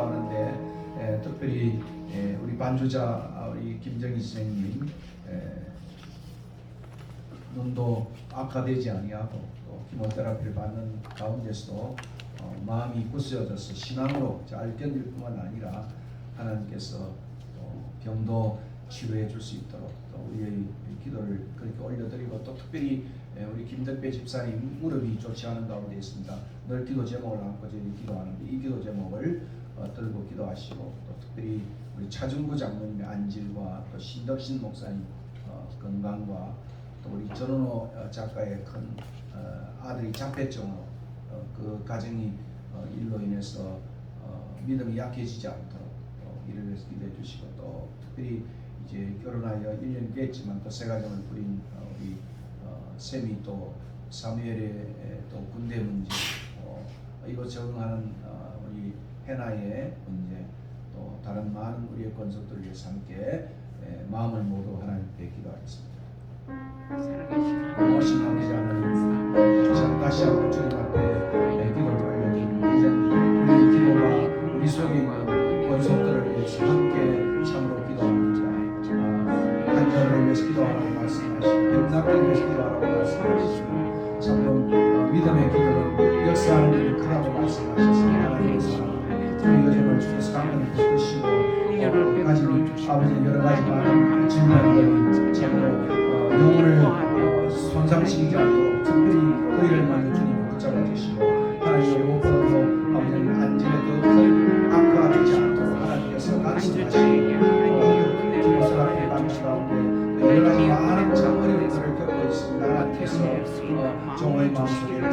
기도하는데 특별히 우리 반주자 우리 김정희 선생님 눈도 악화되지 아니하고 또 키모테라피를 받는 가운데서도 마음이 굳세어져서 신앙으로 잘 견딜 뿐만 아니라 하나님께서 병도 치료해 줄 수 있도록 또 우리의 기도를 그렇게 올려드리고 또 특별히 우리 김덕배 집사님 무릎이 좋지 않은 가운데 있습니다. 늘 기도 제목을 안고 저희 기도하는데 이 기도 제목을 들고 기도하시고 또 특별히 우리 차준구 장로님의 안질과 또 신덕신 목사님 건강과 또 우리 전원호 작가의 큰 아들이 자폐증으로 그 가정이 일로 인해서 믿음이 약해지지 않도록 이를 위해서 기도해 주시고 또 특별히 이제 결혼하여 1년 됐지만 또 새 가정을 부린 우리 샘이 또 사무엘의 또 군대 문제 이거 적응하는 우리 해나의 문제 또 다른 많은 우리의 건속들을 위해서 함께 마음을 모두 하나님께 기도하겠습니다. 고마우신 아버지 하나님 다시 한번 주님 앞에 기도를 올려드립니다. 이제 우리의 기도가 우리 속에 있는 권속들을 위해서 함께 참으로 기도합니다. 한여를 위해서 기도하라고 말씀하시고 병낫기를 위해서 기도하라고 말씀하시고 참으로 믿음의 기도는 역사하는 일이 크다고 말씀하셔서 하나님의 사랑 우리 여정을 주께서 강건히 붙드시고 가진 아버지의 여러 가지 많은 질병들이 참으로 영혼을 손상시키지 않도록 특별히 그이를 먼저 주님이 붙잡아 주시고 하나님의 무엇보다도 아버지는 안전에 더 악화되지 않도록 하나님께서 말씀하시고 기도를 앞에 받는 가운데 여러 가지 많은 참 어려움들을 겪고 있습니다. 하나님께서 종의 마음속에 큰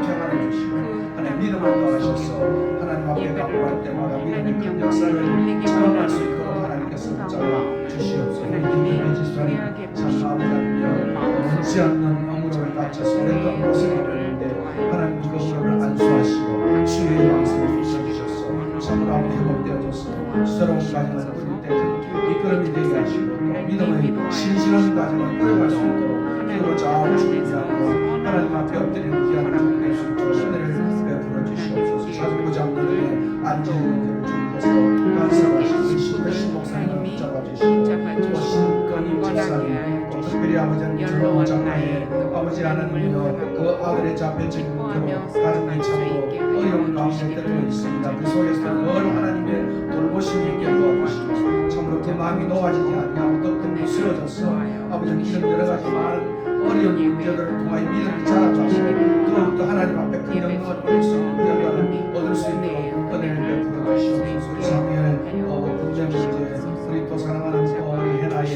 평안을 주시고 하나님 믿음을 더하셔서 하나님 앞에 가고할 때마다 믿음의 큰 역사를 체험할 수 있도록 하나님께서 붙잡아 주시옵소서. 김정희 집사님 참 아버지여 원치 않는 어무를 다쳐서 오랫동안 고생을 했는데 하나님 그 어무를 안수하시고 치유의 왕성을 주셔서 참으로 아버지 회복되어져서 새로운 가정을 꾸릴 때 미끄럼이 되게 하시고 또 믿음의 신실한 가정을 꾸려갈 수 있도록 기도로 잘 준비하고 하나님 앞에 엎드리는 귀한 주님의 은혜를 베풀어 주시옵소서. 차준구 장로님의 안전 문제를 주님께서 간섭하시고 신덕신 목사님을 붙잡아 주시고 또 신건임 집사님 또 특별히 아버지는 전원호 장로의 아버지 하나님이여 그 아들의 자폐증 문제로 가정이 참으로 어려운 가운데 떨고 있습니다. 그 속에서 늘 하나님의 돌보심이 있게 도와주시고 참으로 그 마음이 놓아지지 아니하고 더욱 무스러져서 아버지는 이런 여러 가지 많은 어려운 문제들을 통하여 믿음이 자라가시고 더욱더 하나님 앞에 큰 영광을 올릴 수 있는 결과를 얻을 수 있도록 은혜를 베풀어 주시옵소서. 우리 사무엘 군대 문제 우리 또 사랑하는 우리 해나의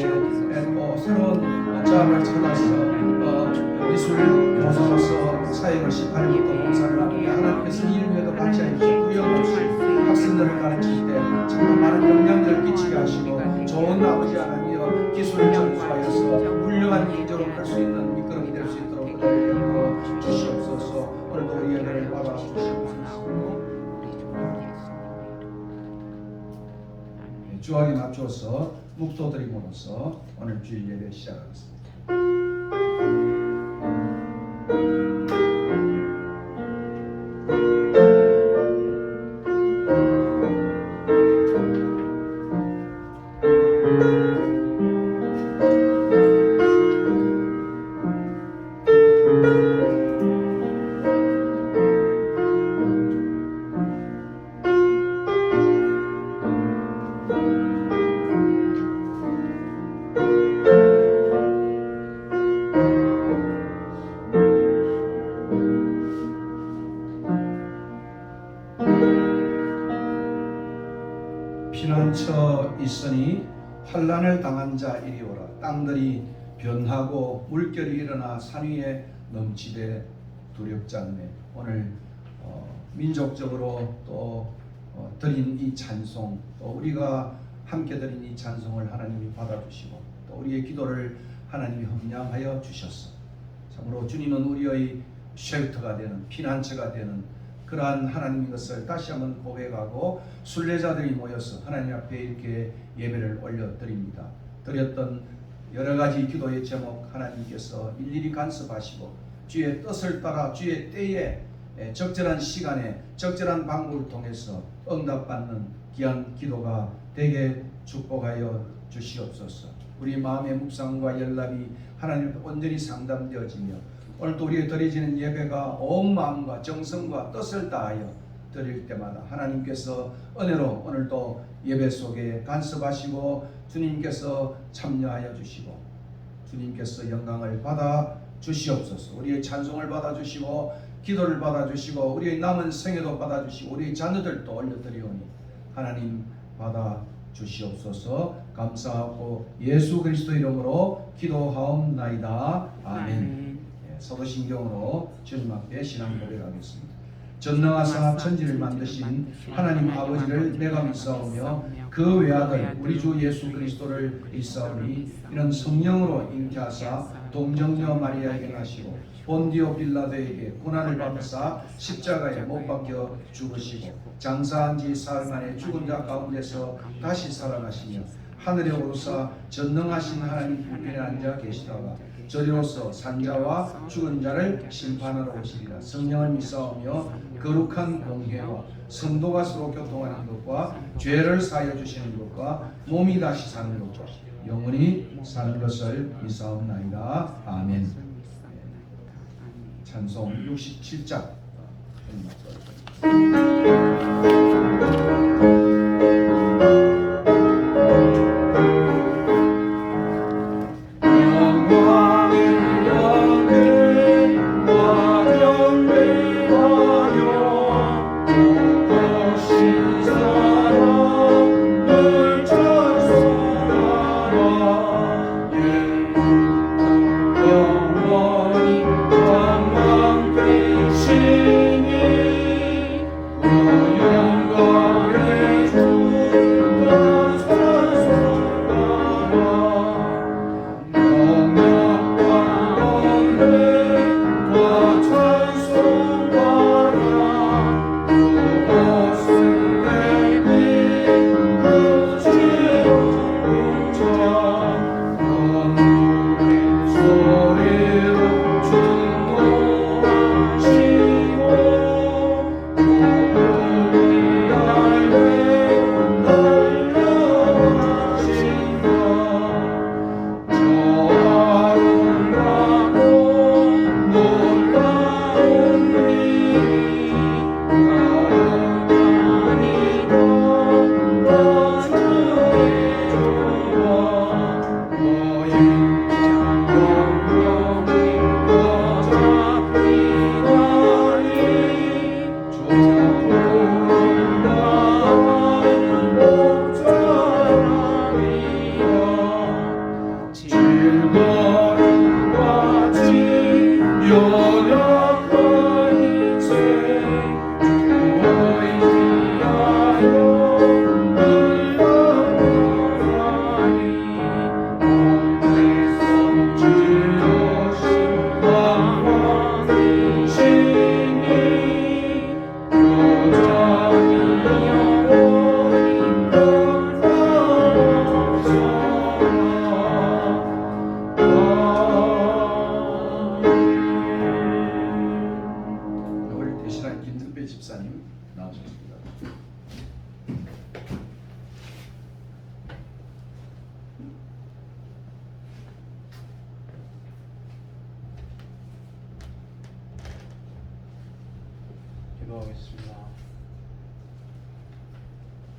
또 새로운 자아를 찾아서 미술 교사로서 사역을 18년부터 봉사를 하는데 하나님께서 이름에도 같이 해주시고 구역없이 학생들을 가르칠 때 정말 많은 영향력을 끼치게 하시고 좋은 아버지 하나님이여 기술을 전수하여서 훌륭한 인재로 갈 수 있는 미끄럼이 될 수 있도록 은혜를 주시옵소서. 오늘도 우리의 은혜를 받아 주시옵소서. 주하게 맞추어서 묵도드림으로써 오늘 주일 예배 시작하겠습니다. 피난처 있으니 환난을 당한 자 이리 오라. 땅들이 변하고 물결이 일어나 산 위에 넘치되 두렵지 않네. 오늘 민족적으로 또 드린 이 찬송 또 우리가 함께 드린 이 찬송을 하나님이 받아주시고 또 우리의 기도를 하나님이 흠량하여 주셨어. 참으로 주님은 우리의 쉘터가 되는 피난처가 되는 그러한 하나님의 것을 다시 한번 고백하고 순례자들이 모여서 하나님 앞에 이렇게 예배를 올려드립니다. 드렸던 여러 가지 기도의 제목 하나님께서 일일이 간섭하시고 주의 뜻을 따라 주의 때에 적절한 시간에 적절한 방법을 통해서 응답받는 귀한 기도가 되게 축복하여 주시옵소서. 우리 마음의 묵상과 연락이 하나님께 온전히 상담되어지며 오늘도 우리의 드려지는 예배가 온 마음과 정성과 뜻을 다하여 드릴 때마다 하나님께서 은혜로 오늘도 예배 속에 간섭하시고 주님께서 참여하여 주시고 주님께서 영광을 받아 주시옵소서. 우리의 찬송을 받아 주시고 기도를 받아 주시고 우리의 남은 생애도 받아 주시고 우리의 자녀들도 올려드리오니 하나님 받아 주시옵소서. 감사하고 예수 그리스도 이름으로 기도하옵나이다. 아멘. 사도신경으로 주님 앞에 신앙 고백하겠습니다. 전능하사 천지를 만드신 하나님 아버지를 내가 믿사오며 그 외아들 우리 주 예수 그리스도를 믿사오니 이는 성령으로 잉태하사 동정녀 마리아에게 나시고 본디오 빌라도에게 고난을 받으사 십자가에 못 박혀 죽으시고 장사한 지 사흘 만에 죽은 자 가운데서 다시 살아나시며 하늘에 오르사 전능하신 하나님 우편에 앉아 계시다가 저리로서 산자와 죽은 자를 심판하러 오시리라. 성령을 믿사오며 거룩한 공회와 성도가 서로 교통하는 것과 죄를 사하여 주시는 것과 몸이 다시 사는 것과 영원히 사는 것을 믿사옵나이다. 아멘. 찬송 67장 기도하겠습니다.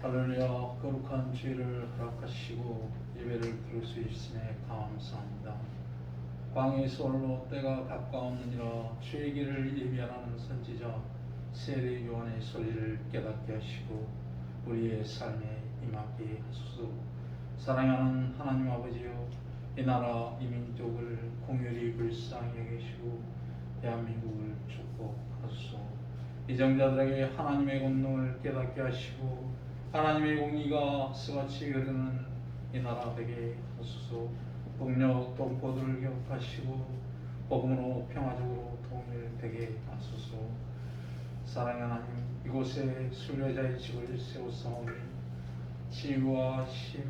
할렐루야. 거룩한 주의를 허락하시고 예배를 드릴 수 있으니 감사합니다. 광야에서 홀로 때가 가까웠느니라. 주의 길을 예비하는 선지자 세례 요한의 소리를 깨닫게 하시고 우리의 삶에 임하게 하소서. 사랑하는 하나님 아버지여, 이 나라 이 민족을 공혈히 불쌍히 여기시고 대한민국을 축복하소서. 이정자들에게 하나님의 권능을 깨닫게 하시고 하나님의 공의가 스같이 흐르는 이 나라 되게 하소서. 폭력 동포들을 기억하시고 복음으로 평화적으로 통일되게 하소서. 사랑하는 하나님, 이곳에 순례자의 집을 세우사오니 치유와 심,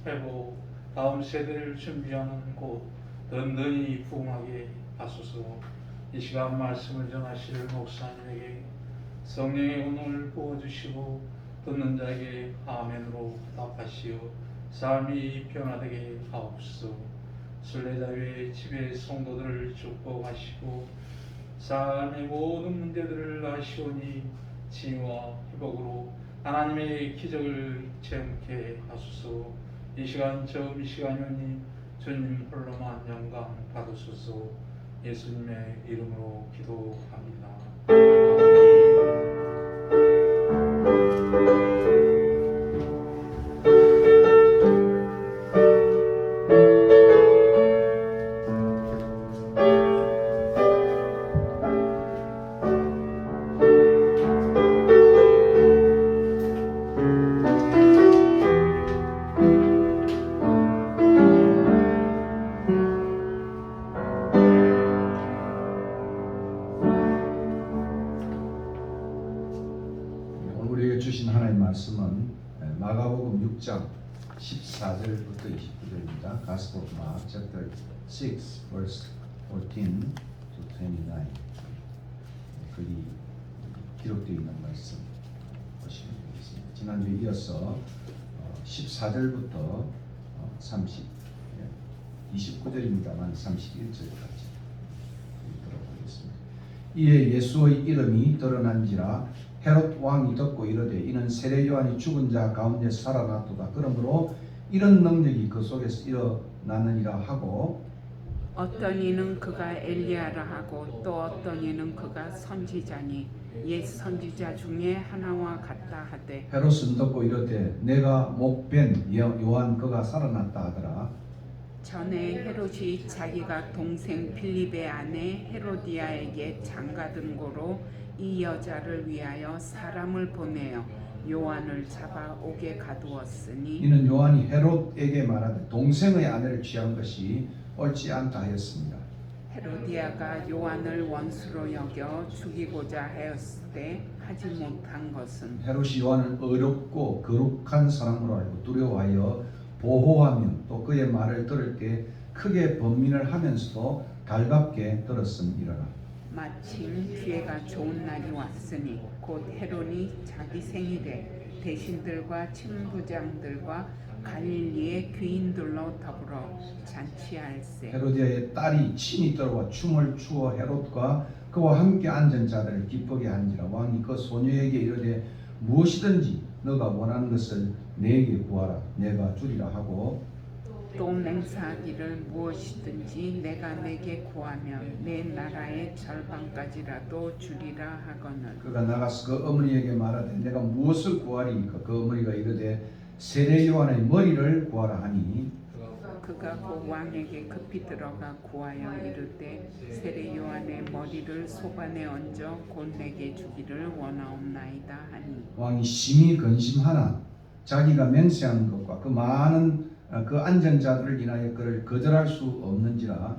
회복, 다음 세대를 준비하는 곳 든든히 부흥하게 하소서. 이 시간 말씀을 전하실 목사님에게 성령의 은혜를 부어주시고 듣는 자에게 아멘으로 답하시어 삶이 변화되게 하옵소서. 순례자의 집의 성도들을 축복하시고 삶의 모든 문제들을 아시오니 치유와 회복으로 하나님의 기적을 체험케 하소서. 이 시간 처음 이 시간이오니 주님 홀로만 영광 받으소서. 예수님의 이름으로 기도합니다. 오늘 우리에게 주신 하나님의 말씀은 마가복음 6장 14절부터 29절입니다. Gospel of Mark, chapter 6, verse 14 to 29. 거기 기록되어 있는 말씀 보시면 되겠습니다. 지난주에 이어서 14절부터 29절입니다만 31절까지 들어보겠습니다. 이에 예수의 이름이 드러난지라 헤롯 왕이 듣고 이르되 이는 세례 요한이 죽은 자 가운데서 살아났도다. 그러므로 이런 능력이 그 속에서 일어나느니라 하고 어떤 이는 그가 엘리야라 하고 또 어떤 이는 그가 선지자니 옛 선지자 중에 하나와 같다 하되 헤롯은 듣고 이르되 내가 목벤 요한 그가 살아났다 하더라. 전에 헤롯이 자기가 동생 빌립의 아내 헤로디아에게 장가든 고로 이 여자를 위하여 사람을 보내어 요한을 잡아 옥에 가두었으니 이는 요한이 헤롯에게 말하되 동생의 아내를 취한 것이 옳지 않다 하였습니다. 헤로디아가 요한을 원수로 여겨 죽이고자 하였을 때 하지 못한 것은 헤롯이 요한을 어렵고 거룩한 사람으로 알고 두려워하여 보호하며 또 그의 말을 들을 때 크게 번민을 하면서도 달갑게 들었음이러라. 마침 기회가 좋은 날이 왔으니 곧 헤롯이 자기 생일에 대신들과 친부장들과 갈릴리의 귀인들로 더불어 잔치할세. 헤로디아의 딸이 친히 들어와 춤을 추어 헤롯과 그와 함께 앉은 자들을 기쁘게 한지라. 왕이 그 소녀에게 이르되 무엇이든지 너가 원하는 것을 내게 구하라 내가 주리라 하고 또 맹세하기를 무엇이든지 내가 내게 구하면 내 나라의 절반까지라도 주리라 하거늘. 그가 나가서 그 어머니에게 말하되 내가 무엇을 구하리이까. 그 어머니가 이르되 세례 요한의 머리를 구하라 하니 그가 그 왕에게 급히 들어가 구하여 이르되 세례 요한의 머리를 소반에 얹어 곧 내게 주기를 원하옵나이다 하니 왕이 심히 근심하나 자기가 맹세한 것과 그 많은 그 앉은 자들을 인하여 그를 거절할 수 없는지라.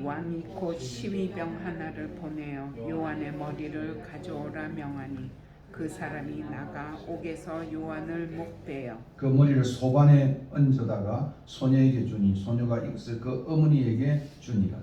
왕이 곧 시위병 하나를 보내어 요한의 머리를 가져오라 명하니 그 사람이 나가 옥에서 요한을 목베어 그 머리를 소반에 얹어다가 소녀에게 주니 소녀가 이것을 그 어머니에게 주니라.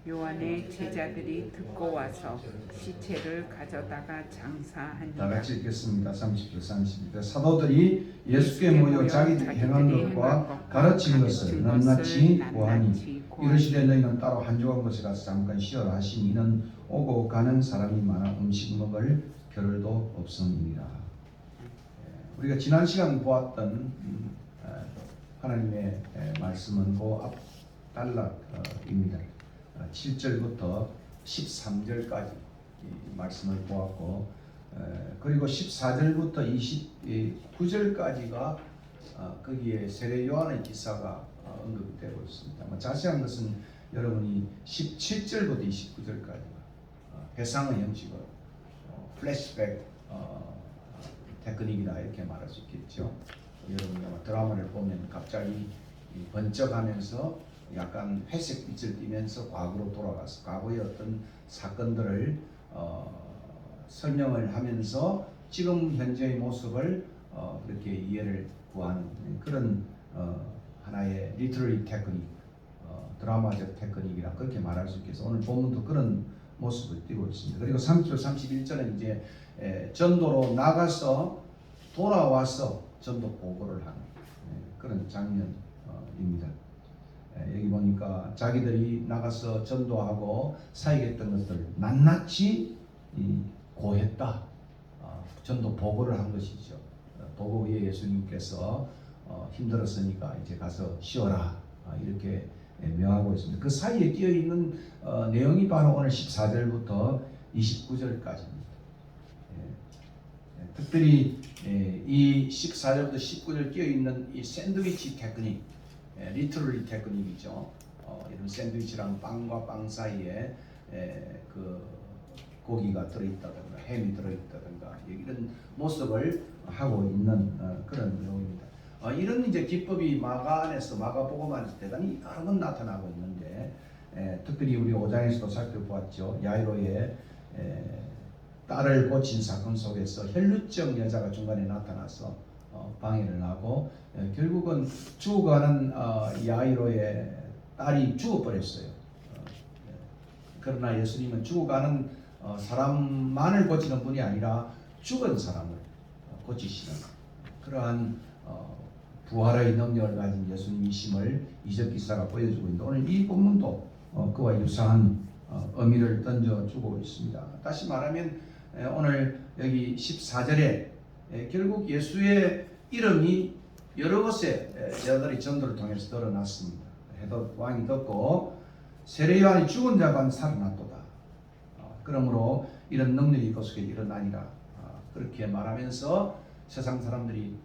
요한의 제자들이 듣고 와서 시체를 가져다가 다 장사하니라. 같이 읽겠습니다. 30절 32절. 사도들이 예수께 모여 자기들이 행한 것과 가르친 것을 낱낱이 구하니 이르시되 너희는 따로 한적한 곳에 가서 잠깐 쉬어라 하시니 이는 오고 가는 사람이 많아 음식 먹을 겨를도 없음이니라. 우리가 지난 시간 보았던 하나님의 말씀은 그 앞 단락입니다. 7절부터 13절까지 말씀을 보았고 그리고 14절부터 29절까지가 거기에 세례 요한의 기사가 언급이 되고 있습니다. 자세한 것은 여러분이 17절부터 29절까지 회상의 형식으로 플래시백 테크닉이다 이렇게 말할 수 있겠죠. 여러분이 드라마를 보면 갑자기 번쩍하면서 약간 회색 빛을 띠면서 과거로 돌아가서 과거의 어떤 사건들을 설명을 하면서 지금 현재의 모습을 그렇게 이해를 구하는 그런 하나의 리터리 테크닉, 드라마적 테크닉이라 그렇게 말할 수 있겠어. 오늘 본문도 그런 모습을 띠고 있습니다. 그리고 30절 31절은 이제 전도로 나가서 돌아와서 전도 보고를 하는 그런 장면입니다. 여기 보니까 자기들이 나가서 전도하고 사역했던 것들 낱낱이 고했다. 전도 보고를 한 것이죠. 보고 후에 예수님께서 힘들었으니까 이제 가서 쉬어라 이렇게 명하고 있습니다. 그 사이에 끼어 있는 내용이 바로 오늘 14절부터 29절까지입니다. 특별히 이 14절부터 19절 끼어 있는 이 샌드위치 테크닉, 리터러리 테크닉이죠. 이런 샌드위치랑 빵과 빵 사이에 그 고기가 들어있다든가 햄이 들어있다든가 이런 모습을 하고 있는 그런 내용입니다. 이런 이제 기법이 마가 안에서 마가복음 안에서 대단히 여러 번 나타나고 있는데 특별히 우리 5장에서도 살펴보았죠. 야이로의 딸을 고친 사건 속에서 혈루증 여자가 중간에 나타나서 방해를 하고 결국은 죽어가는 야이로의 딸이 죽어버렸어요. 그러나 예수님은 죽어가는 사람만을 고치는 분이 아니라 죽은 사람을 고치시는 그러한 부활의 능력을 가진 예수님이심을 이적 기사가 보여주고 있는데 오늘 이 본문도 그와 유사한 의미를 던져주고 있습니다. 다시 말하면 오늘 여기 14절에 결국 예수의 이름이 여러 곳에 제자들이 전도를 통해서 드러났습니다. 헤롯 왕이 듣고 세례요한이 죽은 자가 살아났도다. 그러므로 이런 능력이 이곳에 일어나니라. 그렇게 말하면서 세상 사람들이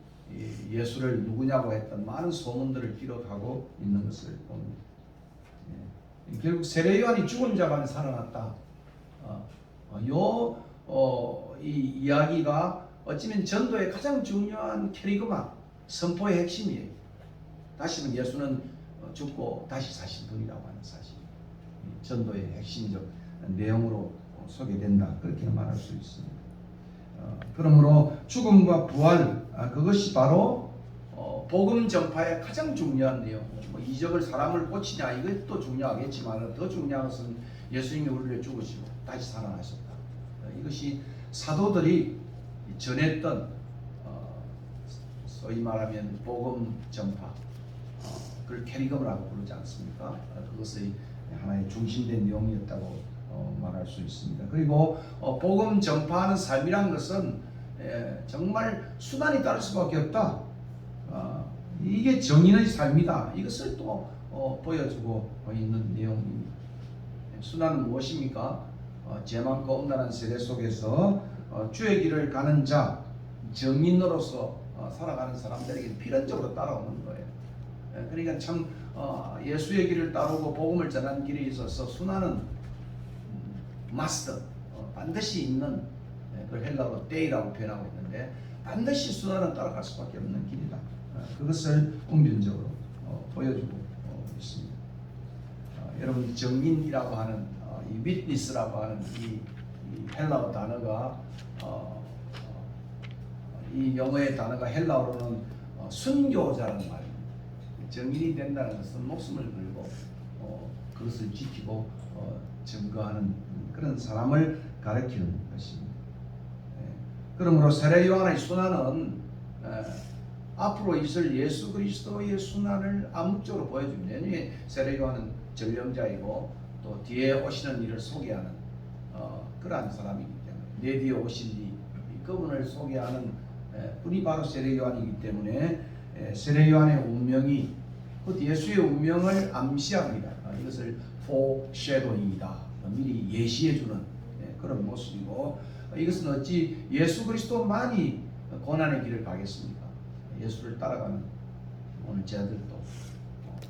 예수를 누구냐고 했던 많은 소문들을 기록하고 있는 것을 봅니다. 결국 세례요한이 죽은 자가 살아났다. 이 이야기가 어쩌면 전도의 가장 중요한 캐리그마, 선포의 핵심이에요. 다시는 예수는 죽고 다시 사신 분이라고 하는 사실. 전도의 핵심적 내용으로 소개된다. 그렇게 말할 수 있습니다. 그러므로 죽음과 부활 그것이 바로 복음 전파의 가장 중요한 내용. 뭐 이적을 사람을 고치냐 이것도 중요하겠지만 더 중요한 것은 예수님이 우리를 죽으시고 다시 살아나셨다. 이것이 사도들이 전했던 소위 말하면 복음 전파 그걸 캐리금이라고 부르지 않습니까? 그것의 하나의 중심된 내용이었다고 말할 수 있습니다. 그리고 복음 전파하는 삶이란 것은 정말 수단이 따를 수밖에 없다. 이게 정인의 삶이다. 이것을 또 보여주고 있는 내용입니다. 수단은 무엇입니까? 죄 많고 엄란한 세대 속에서 주의 길을 가는 자, 정인으로서 살아가는 사람들에게 필연적으로 따라오는 거예요. 그러니까 참 예수의 길을 따르고 복음을 전하는 길에 있어서 순환은 마스터, 반드시 있는 그 헬라어로 데이라고 표현하고 있는데 반드시 순환은 따라갈 수밖에 없는 길이다. 그것을 웅변적으로 보여주고 있습니다. 여러분 정인이라고 하는 이 위트니스라고 하는 이 헬라어 단어가 이 영어의 단어가 헬라어로는 순교자라는 말입니다. 정인이 된다는 것은 목숨을 걸고 그것을 지키고 증거하는 그런 사람을 가리키는 것입니다. 그러므로 세례 요한의 순환은 앞으로 있을 예수 그리스도의 순환을 암묵적으로 보여줍니다. 왜냐하면 세례 요한은 전령자이고 또 뒤에 오시는 이를 소개하는 그러한 사람이기 때문에 내 뒤에 오신 이 그분을 소개하는 분이 바로 세례 요한이기 때문에 세례 요한의 운명이 곧 예수의 운명을 암시합니다. 이것을 foreshadowing이다. 미리 예시해주는 그런 모습이고 이것은 어찌 예수 그리스도만이 고난의 길을 가겠습니까? 예수를 따라가는 오늘 제자들도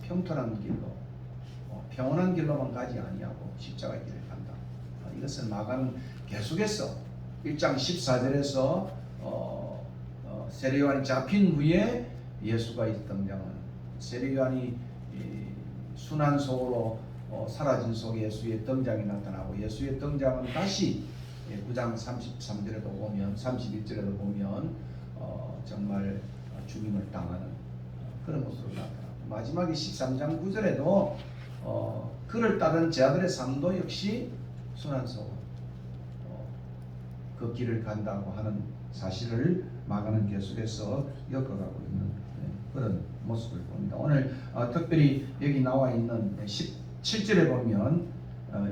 평탄한 길로 평온한 길로만 가지 아니하고 십자가의 길을 간다. 이것은 마가는 계속해서 1장 14절에서 세례 요한이 잡힌 후에 예수가 등장하는 세례 요한이 순환 속으로 사라진 속에 예수의 등장이 나타나고 예수의 등장은 다시 9장 33절에도 보면 31절에도 보면 정말 죽임을 당하는 그런 모습으로 나타나고 마지막에 13장 9절에도 그를 따른 제자들의 삶도 역시 순환소 그 길을 간다고 하는 사실을 마가는 계속해서 엮어가고 있는 그런 모습을 봅니다. 오늘 특별히 여기 나와 있는 17절에 보면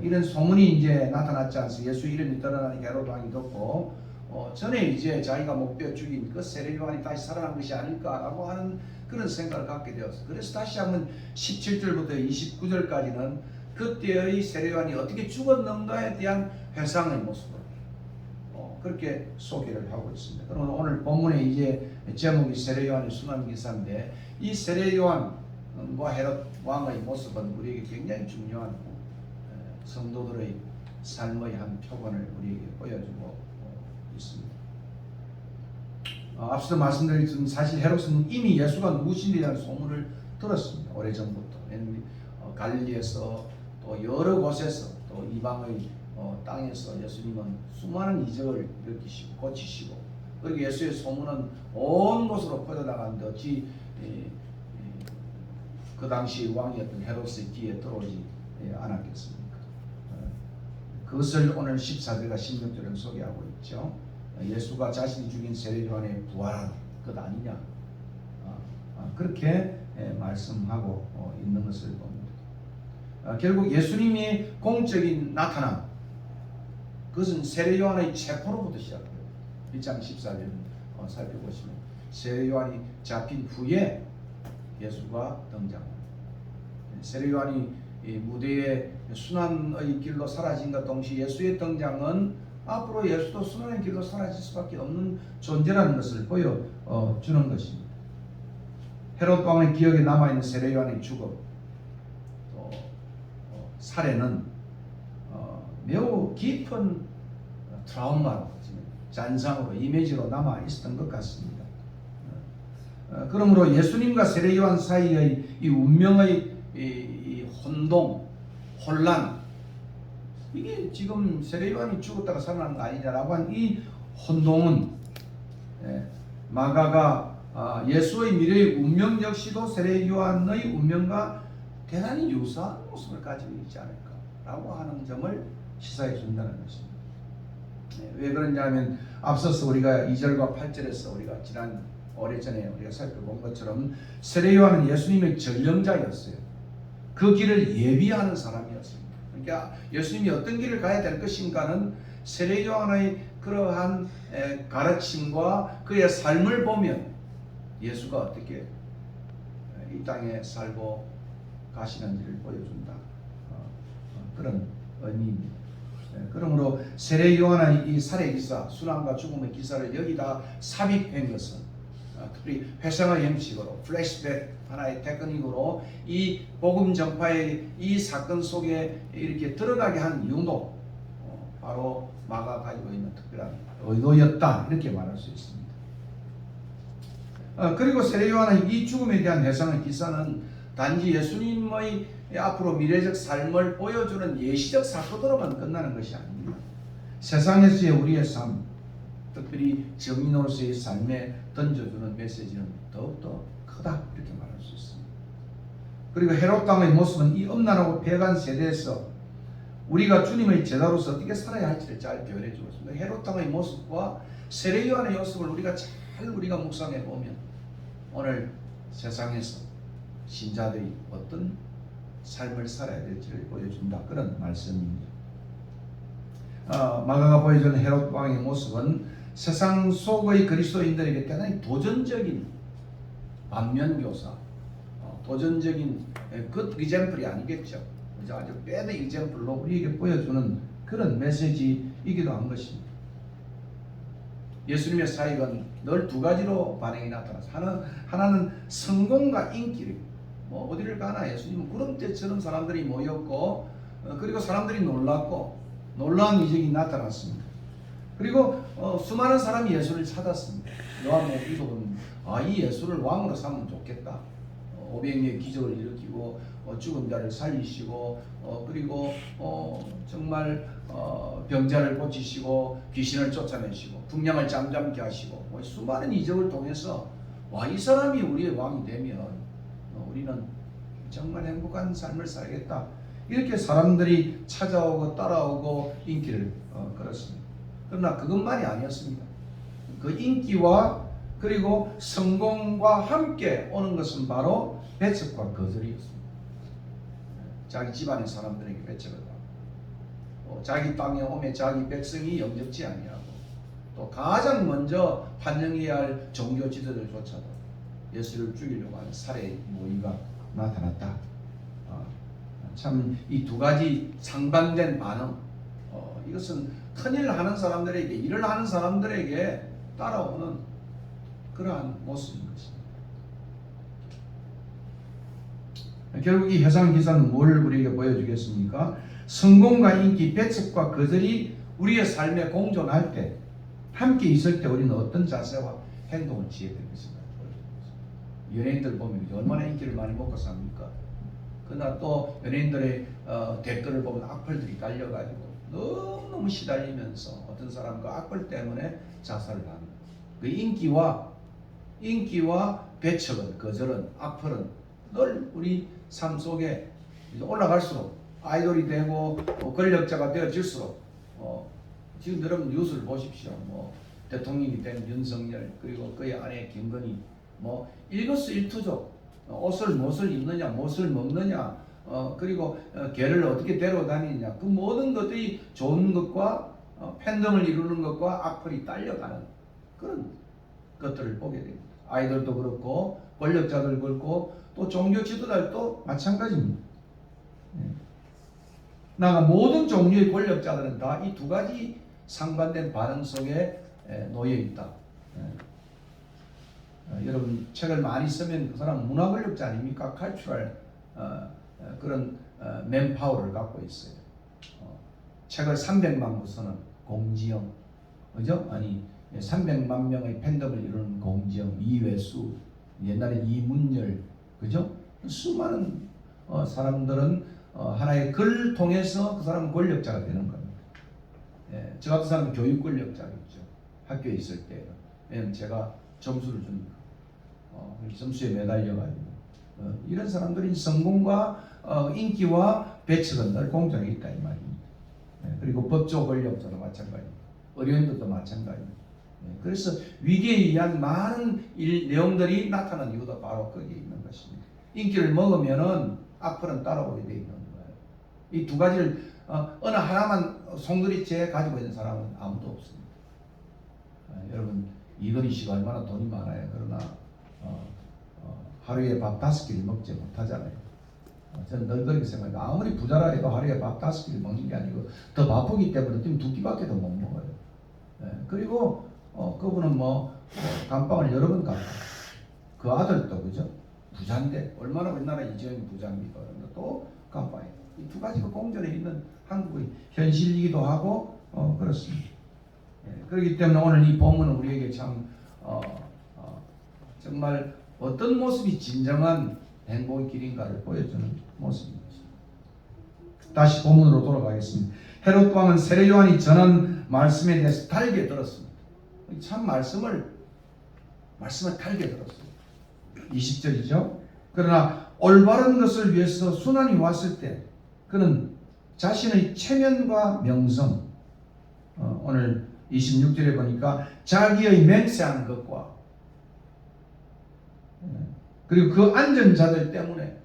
이런 소문이 이제 나타났지 않습니까? 예수 이름이 드러나니 헤롯 왕이 듣고 전에 이제 자기가 목베어 죽인 그 세례 요한이 다시 살아난 것이 아닐까라고 하는 그런 생각을 갖게 되었어요. 그래서 다시 한번 17절부터 29절까지는 그때의 세례 요한이 어떻게 죽었는가에 대한 회상의 모습을 그렇게 소개를 하고 있습니다. 그러면 오늘 본문의 이제 제목이 세례 요한의 순환 기사인데 이 세례 요한과 헤롯 왕의 모습은 우리에게 굉장히 중요한 성도들의 삶의 한 표본을 우리에게 보여주고 있습니다. 앞서 말씀드린 사실 헤롯은 이미 예수가 누구신지에 대한 소문을 들었습니다. 오래전부터. 갈릴리에서 또 여러 곳에서 또 이방의 땅에서 예수님은 수많은 이적을 일으키시고 고치시고 그리고 예수의 소문은 온 곳으로 퍼져나갔는데 어찌 그 당시 왕이었던 헤롯의 귀에 들어오지 않았겠습니까? 그것을 오늘 14절과 16절은 소개하고 있죠. 예수가 자신이 죽인 세례 요한의 부활한 것 아니냐 그렇게 말씀하고 있는 것을 봅니다. 결국 예수님이 공적인 나타남 그것은 세례 요한의 체포로부터 시작돼요. 1장 14절 살펴보시면 세례 요한이 잡힌 후에 예수가 등장합니다. 세례 요한이 무대의 순환의 길로 사라진과 동시에 예수의 등장은 앞으로 예수도 순환의 길로 사라질 수밖에 없는 존재라는 것을 보여주는 것입니다. 헤롯 왕의 기억에 남아있는 세례 요한의 죽음 또 살해는 매우 깊은 트라우마로 잔상으로 이미지로 남아 있었던 것 같습니다. 그러므로 예수님과 세례 요한 사이의 이 운명의 이 혼동, 혼란 이게 지금 세례 요한이 죽었다가 살아난 거 아니냐라고 한 이 혼동은 마가가 예수의 미래의 운명 역시도 세례 요한의 운명과 대단히 유사한 모습을 가지고 있지 않을까라고 하는 점을 시사해 준다는 것입니다. 왜 그러냐면 앞서서 우리가 2절과 8절에서 우리가 지난 오래전에 우리가 살펴본 것처럼 세례 요한은 예수님의 전령자였어요. 그 길을 예비하는 사람이었습니다. 그러니까 예수님이 어떤 길을 가야 될 것인가는 세례 요한의 그러한 가르침과 그의 삶을 보면 예수가 어떻게 이 땅에 살고 가시는지를 보여준다. 그런 의미입니다. 그러므로 세례 요한의 이 살해 기사, 순환과 죽음의 기사를 여기다 삽입한 것은 특히 회상의 형식으로 플래시백 하나의 테크닉으로 이 복음 전파의 이 사건 속에 이렇게 들어가게 한 이유도 바로 마가 가지고 있는 특별한 의도였다 이렇게 말할 수 있습니다. 그리고 세례 요한의 이 죽음에 대한 회상의 기사는 단지 예수님의 앞으로 미래적 삶을 보여주는 예시적 사건으로만 끝나는 것이 아닙니다. 세상에서의 우리의 삶, 특별히 정인으로서의 삶에 던져주는 메시지는 더욱더 크다 이렇게 말할 수 있습니다. 그리고 헤롯 왕의 모습은 이 음란하고 패간 세대에서 우리가 주님의 제자로서 어떻게 살아야 할지를 잘 표현해 주고 있습니다. 헤롯 왕의 모습과 세례 요한의 모습을 우리가 묵상해 보면 오늘 세상에서 신자들이 어떤 삶을 살아야 될지를 보여준다 그런 말씀입니다. 마가가 보여주는 헤롯 왕의 모습은 세상 속의 그리스도인들에게 대단히 도전적인 반면교사, 도전적인 굿 이젠플이 아니겠죠. 아주 배드 이젠플로 우리에게 보여주는 그런 메시지이기도 한 것입니다. 예수님의 사역은 늘 두 가지로 반응이 나타나서 하나는 성공과 인기를 어디를 가나 예수님은 구름대처럼 사람들이 모였고 그리고 사람들이 놀랐고 놀라운 이적이 나타났습니다. 그리고 수많은 사람이 예수를 찾았습니다. 요한복음 이 예수를 왕으로 삼으면 좋겠다. 500명의 기적을 일으키고 죽은 자를 살리시고 그리고 정말 병자를 고치시고 귀신을 쫓아내시고 풍령을 잠잠케 하시고 수많은 이적을 통해서 이 사람이 우리의 왕이 되면 우리는 정말 행복한 삶을 살겠다 이렇게 사람들이 찾아오고 따라오고 인기를 끌었습니다. 그러나 그것만이 아니었습니다. 그 인기와 그리고 성공과 함께 오는 것은 바로 배척과 거절이었습니다. 자기 집안의 사람들에게 배척을 하고 자기 땅에 오면 자기 백성이 영접지 아니하고 또 가장 먼저 환영해야 할 종교 지도자들조차도 예수를 죽이려고 하는 살해 모의가 나타났다. 참 이 두 가지 상반된 반응, 이것은 큰일을 하는 사람들에게, 일을 하는 사람들에게 따라오는 그러한 모습인 것입니다. 결국 이 해상기사는 뭘 우리에게 보여주겠습니까? 성공과 인기, 배척과 거절이 우리의 삶에 공존할 때, 함께 있을 때 우리는 어떤 자세와 행동을 취해야 될 것인가. 연예인들 보면 얼마나 인기를 많이 먹고 삽니까? 그러나 또 연예인들의 댓글을 보면 악플들이 달려가지고 너무너무 시달리면서 어떤 사람은 그 악플 때문에 자살을 합니다. 그 인기와 배척은, 거절은, 악플은 늘 우리 삶 속에 올라갈수록 아이돌이 되고 권력자가 되어질수록 지금 여러분 뉴스를 보십시오. 대통령이 된 윤석열, 그리고 그의 아내 김건희, 일거수일투족, 무엇을 입느냐, 무엇을 먹느냐, 그리고 개를 어떻게 데리고 다니느냐, 그 모든 것들이 좋은 것과 팬덤을 이루는 것과 악플이 딸려가는 그런 것들을 보게 됩니다. 아이들도 그렇고 권력자들 그렇고 또 종교 지도자들도 마찬가지입니다. 나가 모든 종류의 권력자들은 다 이 두 가지 상반된 반응 속에 놓여 있다. 여러분 책을 많이 쓰면 그 사람 문화 권력자 아닙니까? 칼추럴 그런 맨파워를 갖고 있어요. 책을 300만 부 쓰는 공지영, 그죠? 아니 300만 명의 팬덤을 이루는 공지영, 이회수, 옛날에 이문열, 그죠? 수많은 사람들은 하나의 글을 통해서 그 사람은 권력자가 되는 겁니다. 저 같은 사람은 교육 권력자겠죠. 학교에 있을 때. 왜냐면 제가 점수를 주니까. 점수에 매달려가지고. 이런 사람들이 성공과 인기와 배척은 늘 공존해 있다 이 말입니다. 그리고 법조 권력자도 마찬가지입니다. 의료인들도 마찬가지입니다. 그래서 위기에 의한 많은 내용들이 나타난 이유도 바로 거기에 있는 것입니다. 인기를 먹으면은 악플은 따라오게 되어 있는 거예요. 이 두 가지를 어느 하나만 송두리째 가지고 있는 사람은 아무도 없습니다. 여러분 이건희 씨가 얼마나 돈이 많아요. 그러나 하루에 밥 5끼를 먹지 못하잖아요. 저는 늘 그렇게 생각해요. 아무리 부자라 해도 하루에 밥 5끼를 먹는 게 아니고 더 바쁘기 때문에 지금 2끼밖에 더 못 먹어요. 그리고 그분은 감방을 여러 번 갔고 그 아들도 그죠? 부자인데 얼마나 우리나라 이재용이 부자입니까? 그런데 또 감방에 이 두 가지가 공존해 있는 한국의 현실이기도 하고 그렇습니다. 그렇기 때문에 오늘 이 본문은 우리에게 참 정말 어떤 모습이 진정한 행복의 길인가를 보여주는 모습입니다. 다시 본문으로 돌아가겠습니다. 헤롯 왕은 세례 요한이 전한 말씀에 대해서 달게 들었습니다. 참 말씀을 달게 들었어요. 20절이죠. 그러나 올바른 것을 위해서 순환이 왔을 때 그는 자신의 체면과 명성, 오늘 26절에 보니까 자기의 맹세하는 것과 그리고 그 안전자들 때문에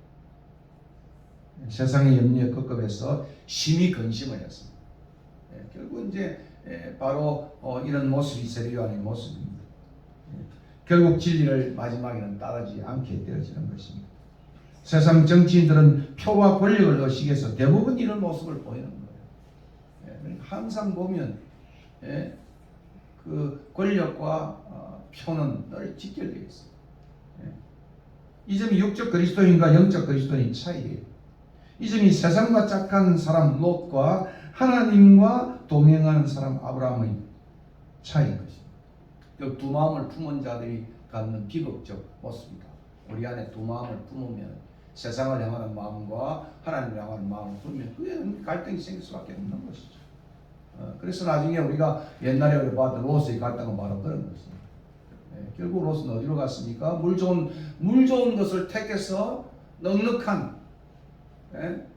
세상의 염려에 급급해서 심히 근심을 했습니다. 결국 이제 바로 이런 모습이 세례 요한의 모습입니다. 결국 진리를 마지막에는 따르지 않게 되어지는 것입니다. 세상 정치인들은 표와 권력을 의식해서 대부분 이런 모습을 보이는 거예요. 항상 보면 그 권력과 표는 늘 직결되어 있어요. 이 점이 육적 그리스도인과 영적 그리스도인의 차이예요. 이 점이 세상과 짝한 사람 롯과 하나님과 동행하는 사람 아브라함의 차이인 것입니다. 그 두 마음을 품은 자들이 갖는 비극적 모습이다. 우리 안에 두 마음을 품으면 세상을 향하는 마음과 하나님을 향하는 마음을 품으면 그게 갈등이 생길 수밖에 없는 것이죠. 그래서 나중에 우리가 옛날에 우리 봤던 롯의 갈등은 바로 그런 것입니다. 결국 롯은 어디로 갔습니까? 물 좋은 것을 택해서 넉넉한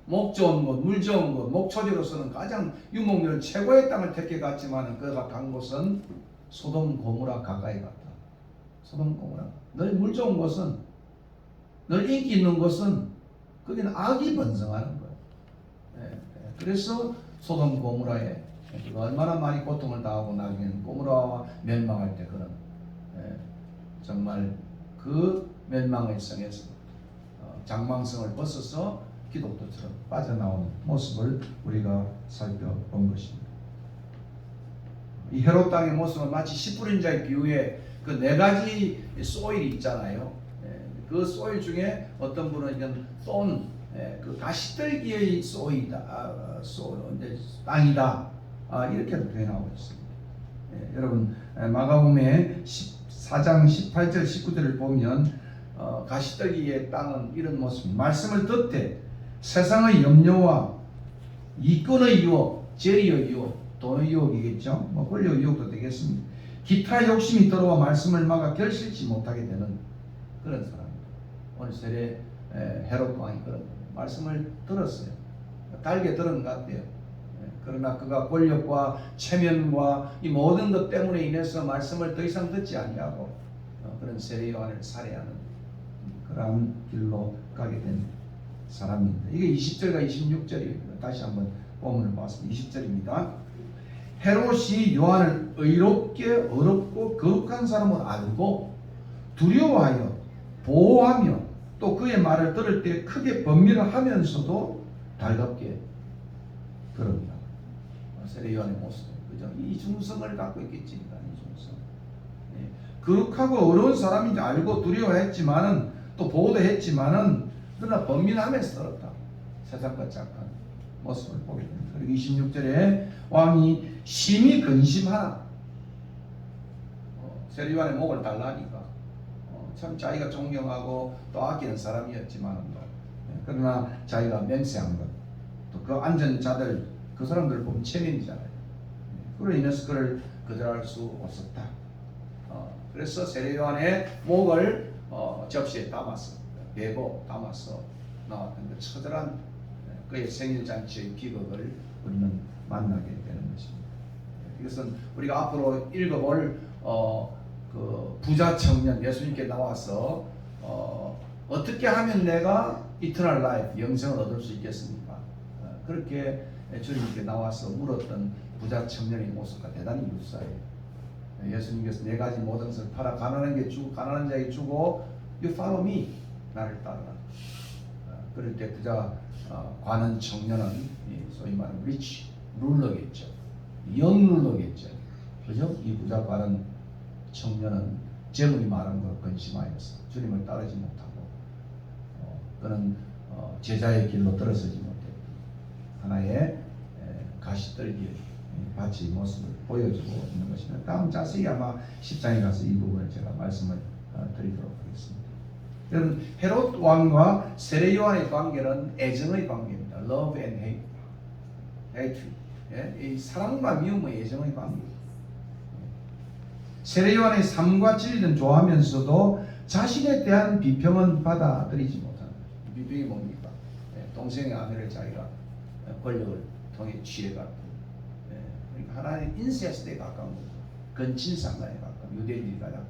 목 좋은 곳, 물 좋은 곳, 목초지로서는 가장 유목률 최고의 땅을 택해갔지만 그가 간 곳은 소돔 고모라 가까이 갔다. 소돔 고모라. 늘 물 좋은 곳은, 늘 인기 있는 곳은 거기는 악이 번성하는 거예요. 그래서 소돔 고모라에 얼마나 많이 고통을 당하고 나중에는 고모라와 멸망할 때 그런 정말 그 멸망의 성에서 장망성을 벗어서 기독교처럼 빠져나오는 모습을 우리가 살펴본 것입니다. 이 헤롯 땅의 모습은 마치 씨 뿌린 자의 비유에 그 네 가지 소일이 있잖아요. 그 소일 중에 어떤 분은 이건 그 가시떨기의 소이다, 땅이다, 이렇게도 표현하고 있습니다. 여러분 마가복음의 14장 18절 19절을 보면 가시떨기의 땅은 이런 모습입니다. 말씀을 듣되 세상의 염려와 이권의 유혹, 재리의 유혹, 돈의 유혹이겠죠. 뭐 권력의 유혹도 되겠습니다. 기타 욕심이 들어와 말씀을 막아 결실치 못하게 되는 그런 사람입니다. 오늘 세례 헤롯 왕이 그런 말씀을 들었어요. 달게 들은 것 같아요. 그러나 그가 권력과 체면과 이 모든 것 때문에 인해서 말씀을 더 이상 듣지 아니하고 그런 세례 요한을 살해하는 그러한 길로 가게 된 사람입니다. 이게 20절과 26절입니다. 다시 한번 본문을 봤습니다. 20절입니다. 헤롯이 요한을 의롭게 어렵고 거룩한 사람으로 알고 두려워하여 보호하며 또 그의 말을 들을 때 크게 번민을 하면서도 달갑게 그럽니다. 세례 요한의 모습, 그죠? 이 중성을 갖고 있겠지, 이 중성. 거룩하고 어려운 사람인지 알고 두려워했지만은 또 보호도 했지만은 그러나 번민하면서 들었다. 세상과 착한 모습을 보게 됩니다. 그리고 26절에 왕이 심히 근심하나 세례 요한의 목을 달라니까 참 자기가 존경하고 또 아끼는 사람이었지만 그러나 자기가 맹세한 것, 또 그 앉은 자들 그 사람들 보면 체면이잖아요. 그로 인해서 그를 거절할 수 없었다. 그래서 세례 요한의 목을 접시에 담았어, 베고 담았어 나왔던 그 처절한 그의 생일잔치의 비극을 우리는 만나게 되는 것입니다. 이것은 우리가 앞으로 읽어볼 그 부자 청년 예수님께 나와서 어떻게 하면 내가 이터널 라이프 영생을 얻을 수 있겠습니까? 그렇게 주님께 나와서 물었던 부자 청년의 모습과 대단히 유사해요. 예수님께서 네 가지 모든 것을 팔아 가난한 자에게 주고 You follow me, 나를 따르라. 그럴 때 부자 관원 청년은 소위 말하는 리치 룰러겠죠. 영 룰러겠죠. 그죠? 이 부자 관원 청년은 재물이 많은 걸 근심하여서 주님을 따르지 못하고 그는 제자의 길로 들어서지 못했고 하나의 가시떨기의 밭의 모습을 보여주고 있는 것입니다. 다음 자세히 아마 10장에 가서 이 부분을 제가 말씀을 드리도록 하겠습니다. 여러분 헤롯 왕과 세례 요한의 관계는 애정의 관계입니다. Love and hatred. 이 사랑과 미움의 애정의 관계입니다. 세례 요한의 삶과 진리는 좋아하면서도 자신에 대한 비평은 받아들이지 못하는 비평이 뭡니까? 동생의 아내를 자기가 권력을 통해 취해갔고 그러니까 하나의 인세스트에 가까운 거죠. 근친상간에 가까운 유대인들이 가장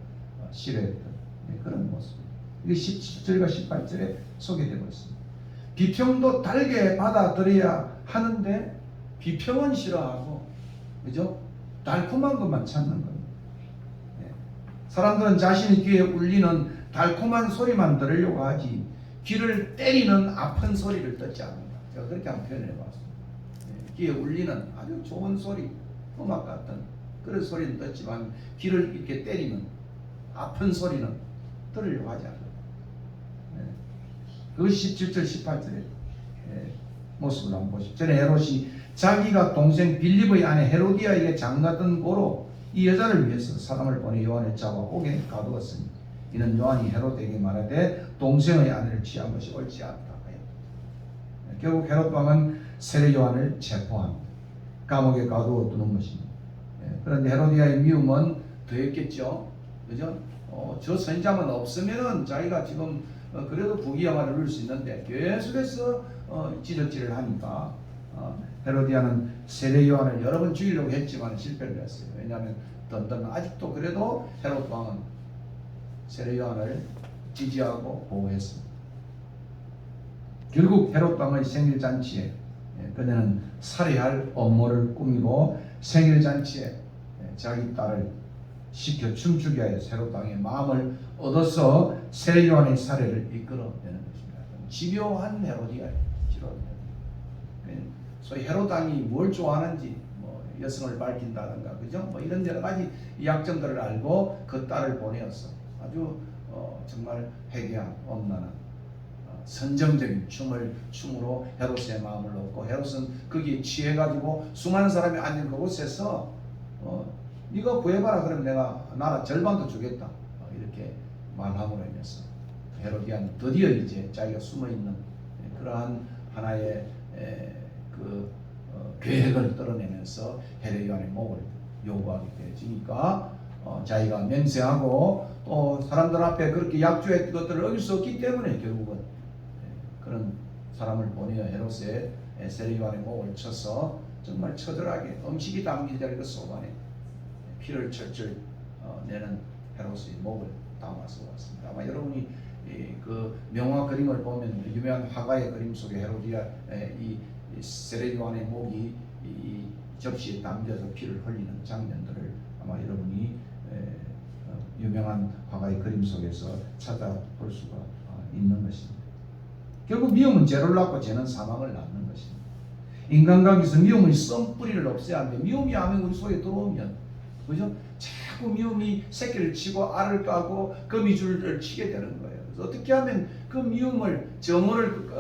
싫어했던 그런 모습입니다. 이게 17절과 18절에 소개되고 있습니다. 비평도 달게 받아들여야 하는데 비평은 싫어하고 그죠? 달콤한 것만 찾는 겁니다. 사람들은 자신의 귀에 울리는 달콤한 소리만 들으려고 하지 귀를 때리는 아픈 소리를 듣지 않는다. 제가 그렇게 한번 표현해 봤습니다. 귀에 울리는 아주 좋은 소리, 음악 같은 그런 소리는 듣지만 귀를 이렇게 때리는 아픈 소리는 들으려고 하지 않는다. 그것이 17절 18절의 모습을 한번 보십시오. 전에 헤롯이 자기가 동생 빌립의 아내 헤로디아에게 장가든 고로 이 여자를 위해서 사람을 보내 요한을 잡아 옥에 가두었으니 이는 요한이 헤롯에게 말하되 동생의 아내를 취한 것이 옳지 않다. 결국 헤롯 왕은 세례 요한을 체포합니다. 감옥에 가두어 두는 것입니다. 그런데 헤로디아의 미움은 더했겠죠. 그죠? 저 선지자만 없으면은 자기가 지금 그래도 부귀영화를 누릴 수 있는데 계속해서 지적질을 하니까 헤로디아는 세례 요한을 여러 번 죽이려고 했지만 실패를 했어요. 왜냐하면 던던 아직도 그래도 헤롯 왕은 세례 요한을 지지하고 보호했습니다. 결국 헤롯 왕의 생일 잔치에 그녀는 살해할 업무를 꾸미고 생일 잔치에 자기 딸을 시켜 춤추게 하여 헤롯 왕의 마음을 얻어서 세례 요한의 살해를 이끌어내는 것입니다. 집요한 헤로디아예요. 소위 헤롯 왕이 뭘 좋아하는지 여성을 밝힌다든가 그죠? 이런 여러 가지 약점들을 알고 그 딸을 보내어서 아주 정말 회개한 엄란한 선정적인 춤으로 헤롯의 마음을 얻고 헤롯은 거기에 취해가지고 수많은 사람이 앉은 그곳에서 네가 구해봐라 그러면 내가 나라 절반도 주겠다 이렇게 말함으로 인해서 헤로디아는 드디어 이제 자기가 숨어있는 그러한 하나의 계획을 떨어내면서 헤롯 요한의 목을 요구하게 되어지니까 자기가 맹세하고 또 사람들 앞에 그렇게 약조했던 것들을 어길 수 없기 때문에 결국은 그런 사람을 보내어 헤롯의 세례 요한의 목을 쳐서 정말 처절하게 음식이 담긴 그 소반에 피를 철철 내는 헤롯의 목을 담아서 왔습니다. 아마 여러분이 그 명화 그림을 보면 유명한 화가의 그림 속에 헤로디아 이 세례 요한의 목이 이 접시에 담겨서 피를 흘리는 장면들을 아마 여러분이 유명한 화가의 그림 속에서 찾아볼 수가 있는 것입니다. 결국 미움은 죄를 낳고 죄는 사망을 낳는 것입니다. 인간관계에서 미움의 썸뿌리를 없애야 하는데 미움이 암에 우리 속에 들어오면 그죠? 자꾸 미움이 새끼를 치고 알을 까고 거미줄을 치게 되는 거예요. 그래서 어떻게 하면 그 미움을 정오를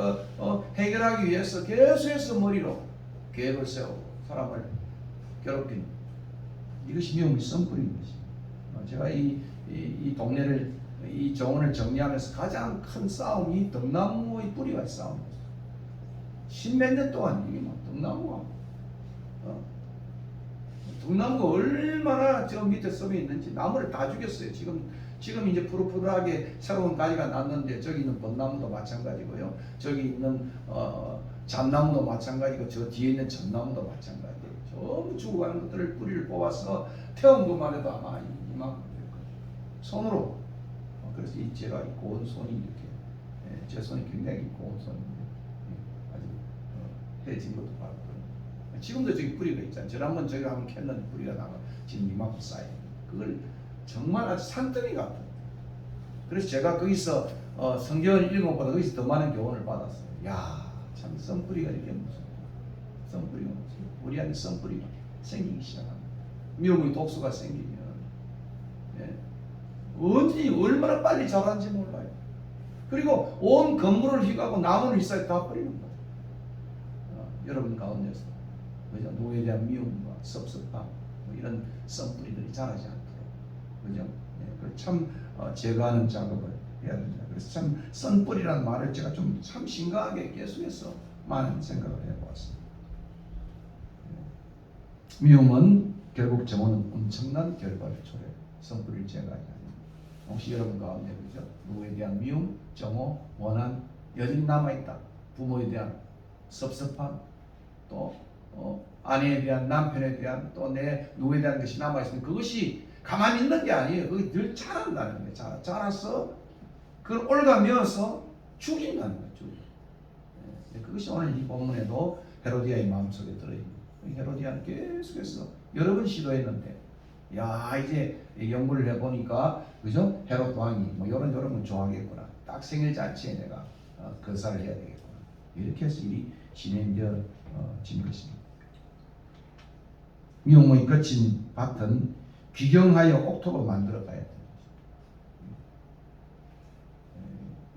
해결하기 위해서 계속해서 머리로 계획을 세우고 사람을 괴롭히는 이것이 미움의 썸뿌리인 것입니다. 제가 이 동네를 이 정원을 정리하면서 가장 큰 싸움이 등나무의 뿌리와의 싸움이었어요. 십몇 년 동안 이게 막 등나무가 등나무가 얼마나 저 밑에 섬에 있는지 나무를 다 죽였어요. 지금 이제 푸릇푸릇하게 새로운 가지가 났는데 저기 있는 벚나무도 마찬가지고요. 저기 있는 잣나무도 마찬가지고 저 뒤에 있는 전나무도 마찬가지예요. 전부 죽어가는 것들을 뿌리를 뽑아서 태운 것만 해도 아마 이만큼 될 거예요. 손으로. 그래서 제가 이 고운 손이 이렇게 제 손이 굉장히 고운 손인데 아주 해진 것도 봤거든요. 지금도 저기 뿌리가 있잖아요. 저한번 저기 한번 캤는데 뿌리가 나가 지금 이만큼 쌓여. 그걸 정말 아주 산더미 같은. 그래서 제가 거기서 성경을 읽은 것보다 거기서 더 많은 교훈을 받았어요. 야, 참 썬뿌리가 이렇게 무슨 썬뿌리가 무슨 우리 안에 썬뿌리가 생기기 시작합니다. 미움의 독소가 생기면 언제 얼마나 빨리 자라는지 몰라요. 그리고 온 건물을 휘가고 나무를 휘싸게 다 버리는 거예요. 여러분 가운데서 그죠? 누구에 대한 미움과 섭섭함 이런 썬뿌리들이 자라지 않도록 그죠? 참 제거하는 작업을 해야 됩니다. 그래서 참 썬뿌리라는 말을 제가 좀 참 심각하게 계속해서 많은 생각을 해보았습니다. 미움은 결국 정오는 엄청난 결과를 초래해요. 썬뿌리를 제거하지 않으면. 혹시 여러분 가운데 그죠? 누구에 대한 미움, 정오, 원한 여전히 남아있다. 부모에 대한 섭섭함, 또 아내에 대한, 남편에 대한, 또 내 누구에 대한 것이 남아있으면 그것이 가만히 있는 게 아니에요. 그게 늘 자란다는 거예요. 자라서 그걸 올가면서 죽인다는 거예요. 그것이 오늘 이 본문에도 헤로디아의 마음속에 들어있는 거예요. 헤로디아는 계속해서 여러 번 시도했는데 야 이제 연구를 해보니까 그죠? 헤롯 왕이 뭐 이런 건 좋아하겠구나. 딱 생일 잔치에 내가 거사를 해야 되겠구나. 이렇게 해서 일이 진행되어진 것입니다. 미움의 거친 밭은 귀경하여 옥토로 만들어 가야 됩니다.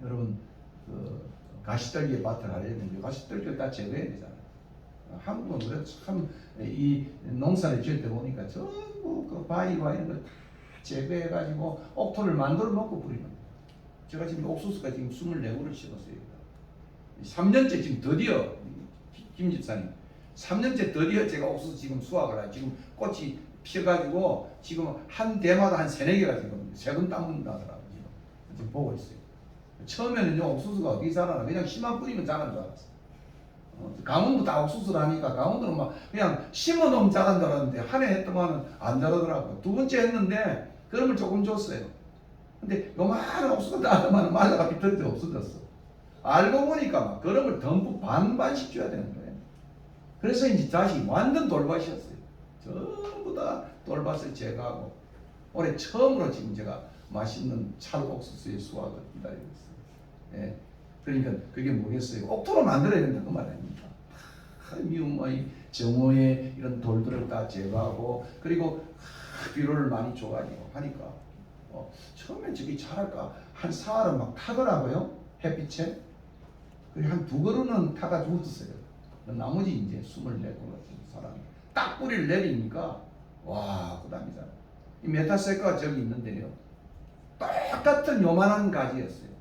여러분 그 가시떨기의 밭을 하려면 가시떨기를 다 제거해야 되잖아요. 한국은 그래도 참 이 농사를 지을 때 보니까 전부 그 바위와 이런 걸 다 재배해가지고 옥토를 만들어 놓고 뿌리는 거예요. 제가 지금 옥수수가 지금 24그루 심었어요. 3년째 지금 드디어 김 집사님 3년째 드디어 제가 옥수수 지금 수확을 하고 지금 꽃이 피어가지고 지금 한 대마다 한 3-4개가 지금 세번 닦는다더라고요. 지금 보고 있어요. 처음에는요 옥수수가 어떻게 자라나 그냥 씨만 뿌리면 자라는 줄 알았어요. 강원도 다 옥수수라니까 강원도는 막 그냥 심어놓으면 자란 줄 알았는데 한 해 했더만은 안 자라더라고요. 두 번째 했는데 그름을 조금 줬어요. 근데 요만한 옥수수 따더만 말라가 비틀어져 없어졌어. 알고 보니까 막 그름을 덤프 반반씩 줘야 되는 거예요. 그래서 이제 다시 완전 돌밭이었어요. 전부 다 돌밭을 제거하고 올해 처음으로 지금 제가 맛있는 찰옥수수의 수확을 기다리고 있어요. 예. 그러니까 그게 뭐겠어요? 옥토로 만들어야 된다 그 말 아닙니까? 미움 정오에 이런 돌들을 다 제거하고 그리고 비료를 많이 줘가지고 하니까 처음엔 저기 자랄까 한 사흘은 막 타더라고요 햇빛에. 그리고 한 2그루는 타가 죽었어요. 나머지 이제 24그루 사람이 딱 뿌리를 내리니까 와 그다음이잖아. 이 메타세카가 저기 있는데요. 똑같은 요만한 가지였어요.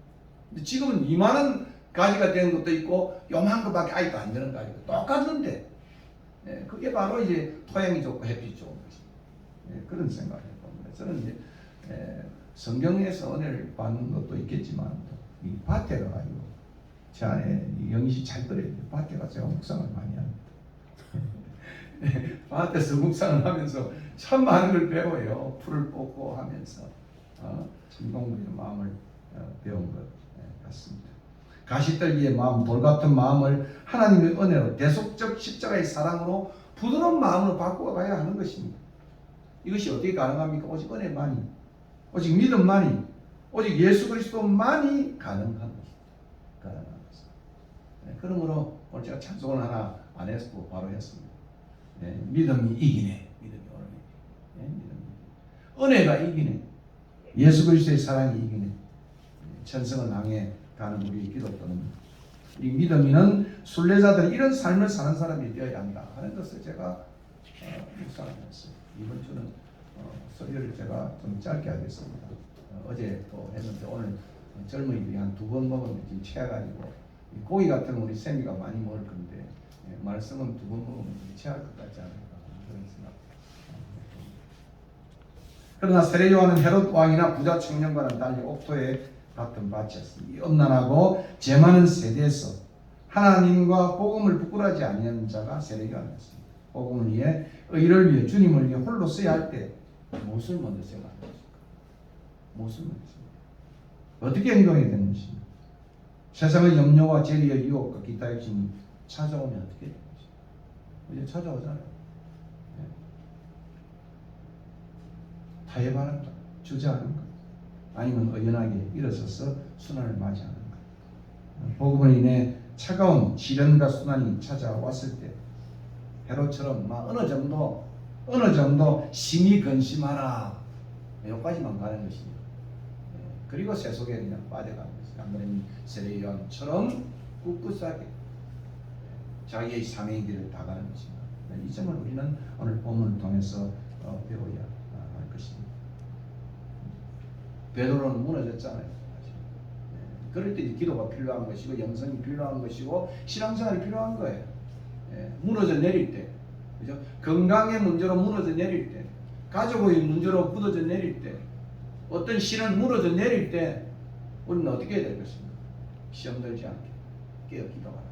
근데 지금은 이만한 가지가 되는 것도 있고 요만한 것밖에 아직도 안 되는 가지가 똑같은데 예, 그게 바로 이제 토양이 좋고 햇빛이 좋은 것입니다. 예, 그런 생각을 해봅니다. 저는 이제 성경에서 은혜를 받는 것도 있겠지만 이 밭에 가가지고 제 안에 영희씨 잘 들어야 돼요. 밭에 가서 제가 묵상을 많이 합니다. 밭에서 묵상을 하면서 참 많은 걸 배워요. 풀을 뽑고 하면서 진동부의 마음을 배운 것 같습니다. 가시떨기의 마음, 돌같은 마음을 하나님의 은혜로 대속적 십자가의 사랑으로 부드러운 마음으로 바꾸어가야 하는 것입니다. 이것이 어떻게 가능합니까? 오직 은혜만이, 오직 믿음만이, 오직 예수 그리스도만이 가능한 것입니다. 가능한 것입니다. 그러므로 오늘 제가 찬송을 하나 안 했고 바로 했습니다. 믿음이 이기네. 믿음이 오늘 은혜가 이기네. 예수 그리스도의 사랑이 이기네. 천성을 향해 가는 우리의 기도는 이 믿음이는 순례자들은 이런 삶을 사는 사람이 되어야 한다 하는 것을 제가 묵상을 했어요. 이번 주는 설교를 제가 좀 짧게 하겠습니다. 어제 또 했는데 오늘 젊은이들이 한 2번 먹으면 지금 체해가지고 고기 같은 건 우리 세미가 많이 먹을 건데 말씀은 2번 먹으면 체할 것 같지 않을까 그런 생각. 그러나 세례 요한은 헤롯 왕이나 부자 청년과는 달리 옥토에 같은 밭이었습니다. 엄난하고 죄 많은 세대에서 하나님과 복음을 부끄러워하지 아니하는 자가 세례 요한이었습니다. 복음을 위해 의를 위해 주님을 위해 홀로 써야 할 때 무엇을 먼저 생각하는 것입니까? 무엇을 먼저 생각합니까? 어떻게 행동해야 되는 것입니까? 세상의 염려와 재리의 유혹과 기타 욕심이 찾아오면 어떻게 되는 것입니까? 이제 찾아오잖아요. 타협하는 것, 주저하는 것, 아니면 의연하게 일어서서 순환을 맞이하는 것. 복음을 인해 차가운 시련과 순환이 찾아왔을 때 헤롯처럼 어느 정도 심히 근심하라 여기까지만 가는 것입니다. 그리고 세속에 그냥 빠져가는 것입니다. 아무래도 세례 요한처럼 꿋꿋하게 자기의 사명의 길을 다 가는 것입니다. 이 점을 우리는 오늘 본문을 통해서 배워야 할 것입니다. 베드로는 무너졌잖아요. 그럴 때 기도가 필요한 것이고 영성이 필요한 것이고 신앙생활이 필요한 거예요. 무너져 내릴 때, 그죠? 건강의 문제로 무너져 내릴 때, 가족의 문제로 무너져 내릴 때, 어떤 신은 무너져 내릴 때 우리는 어떻게 해야 될 것입니까? 시험 들지 않게 깨어 기도하라.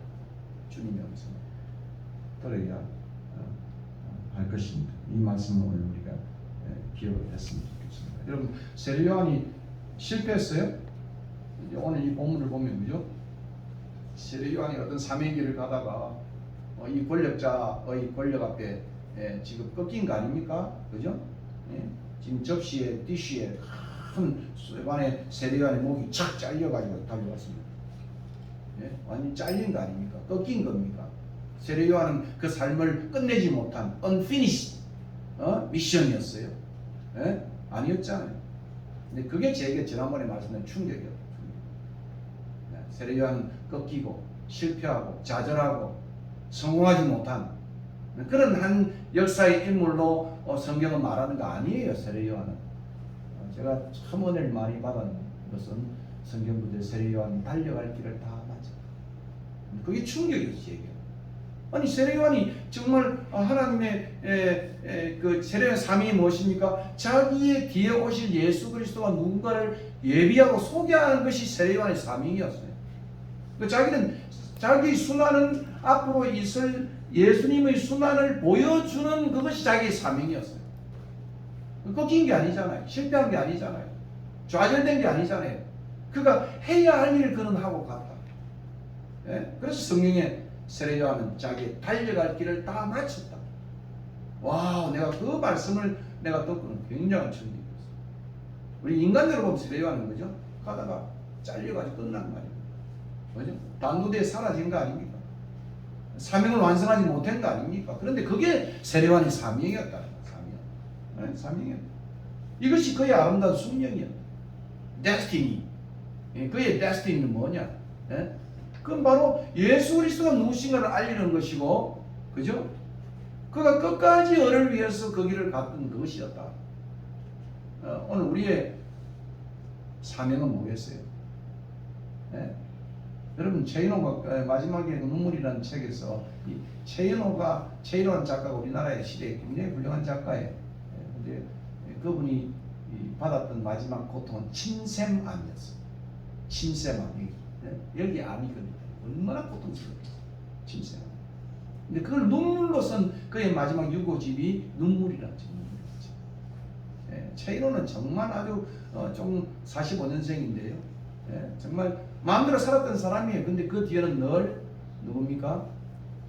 주님의 음성을 들어야 할 것입니다. 이 말씀을 오늘 우리가 기억을 했으면 좋겠습니다. 여러분 세례 요한이 실패했어요? 오늘 이 본문을 보면 그죠? 세례 요한이 어떤 사명의 길을 가다가 이 권력자의 권력 앞에 지금 꺾인 거 아닙니까? 그죠? 지금 접시에 디쉬에 큰 쇠반에 세례 요한의 목이 착 잘려가지고 달려왔습니다. 완전 잘린 거 아닙니까? 꺾인 겁니까? 세례 요한은 그 삶을 끝내지 못한 unfinished 미션이었어요. 아니었잖아요. 근데 그게 제게 지난번에 말씀드린 충격이었어요. 세례 요한은 꺾이고 실패하고 좌절하고 성공하지 못한 그런 한 역사의 인물로 성경은 말하는 거 아니에요. 세례 요한은 제가 참 은혜를 많이 받은 것은 성경 구절 세례 요한이 달려갈 길을 다 맞아. 그게 충격이었어요. 제게. 아니 세례요한이 정말 하나님의 그 세례요한 사명이 무엇입니까? 자기의 뒤에 오실 예수 그리스도가 누군가를 예비하고 소개하는 것이 세례요한의 사명이었어요. 그 자기는 자기 순환은 앞으로 있을 예수님의 순환을 보여주는 그것이 자기의 사명이었어요. 꺾인 게 아니잖아요. 실패한 게 아니잖아요. 좌절된 게 아니잖아요. 그가 해야 할 일을 그는 하고 갔다. 예? 그래서 성경에 세례요한은 자기의 달려갈 길을 다 마쳤다. 와, 내가 그 말씀을 내가 듣고는 굉장한 충격이었어요. 우리 인간적으로 보면 세례요한은 그죠? 가다가 잘려가지고 끝난 말이에요. 그죠? 단도대에 사라진 거 아닙니까? 사명을 완성하지 못한 거 아닙니까? 그런데 그게 세례요한의 사명이었다는 거예요. 사명. 네? 사명이었다. 이것이 그의 아름다운 숙명이었다. 데스티니. 그의 데스티니는 뭐냐? 네? 그건 바로 예수 그리스도가 누구신가를 알리는 것이고, 그죠? 그가 끝까지 을을 위해서 그 길을 갔던 그것이었다. 오늘 우리의 사명은 뭐겠어요? 네? 여러분 최인호가 마지막에 눈물이라는 책에서 이 최인호라는 작가가 우리나라의 시대에 굉장히 훌륭한 작가예요. 근데 그분이 받았던 마지막 고통은 침샘암이었어요. 침샘암. 여기 암이거든요. 얼마나 고통스럽겠어요. 침샘암. 근데 그걸 눈물로 쓴 그의 마지막 유고집이 눈물이라죠. 최인호는 정말 아주 좀 45년생인데요. 정말 마음대로 살았던 사람이에요. 근데 그 뒤에는 늘 누굽니까?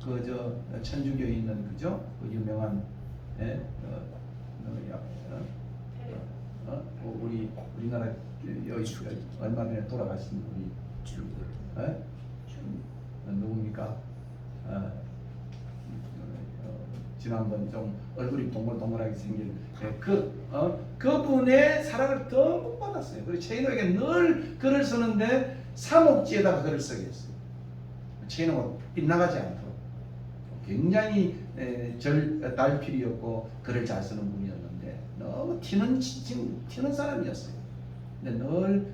그 천주교에 있는 그죠? 그 유명한 우리나라 여기 얼마 전에 돌아가신 우리 누굽니까? 지난번 좀 얼굴이 동글동글하게 생긴 그분의 사랑을 더 못 받았어요. 그리고 최인호에게 늘 글을 쓰는데 사목지에다가 글을 쓰게 했어요. 최인호가 빗나가지 않도록 굉장히 달필이었고 글을 잘 쓰는 분이었는데 너무 튀는 사람이었어요. 근데 늘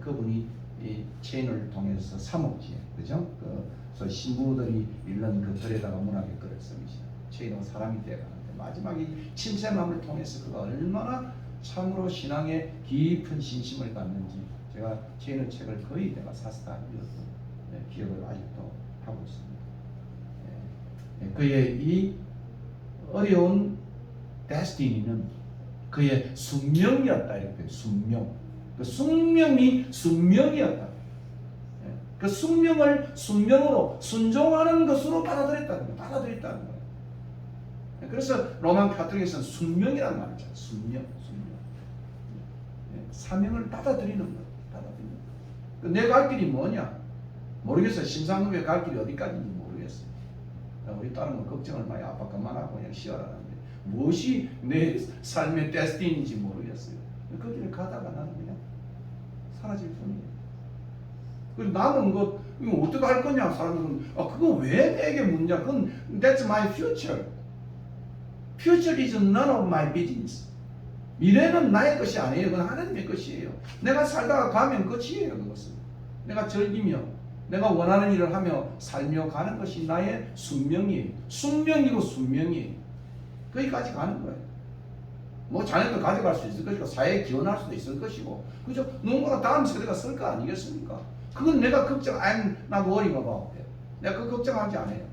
그분이 이 최인호를 통해서 사목지에 그죠? 그 신부들이 읽는 그 글에다가 문학의 글을 씁니다. 최인호가 사람이 되어가는데 마지막에 침샘함을 통해서 그가 얼마나 참으로 신앙에 깊은 신심을 갖는지 제가 최인호 책을 거의 내가 사서 다 읽었던 기억을 아직도 하고 있습니다. 그의 이 어려운 데스티니는 그의 숙명이었다. 이렇게 숙명. 그 숙명이 숙명이었다. 그 숙명을 숙명으로 순종하는 것으로 받아들였다는 거예요. 그래서 로만 가톨릭에서는 숙명이라는 말을 써요. 숙명. 사명을 받아들이는 거예요. 내 갈 길이 뭐냐? 모르겠어요. 심상급에 갈 길이 어디까지인지 모르겠어요. 우리 딸은 걱정을 많이 아빠 그만하고 그냥 쉬어라는데 무엇이 내 삶의 데스티니인지 모르겠어요. 그 길을 가다가 나는 그냥 사라질 뿐이에요. 그래서 남은 것 이거 어떻게 할 거냐? 사람들은 그거 왜 내게 묻냐? 그건 that's my future. Future is none of my business. 미래는 나의 것이 아니에요. 그건 하나님의 것이에요. 내가 살다가 가면 끝이에요. 그것은 내가 즐기며 내가 원하는 일을 하며 살며 가는 것이 나의 숙명이에요. 숙명이고 숙명이에요. 거기까지 가는 거예요. 뭐 자녀도 가져갈 수 있을 것이고 사회에 기원할 수도 있을 것이고 그죠? 누군가가 다음 세대가 쓸 거 아니겠습니까? 그건 내가 걱정 I'm not worried about it. 내가 그 걱정하지 않아요.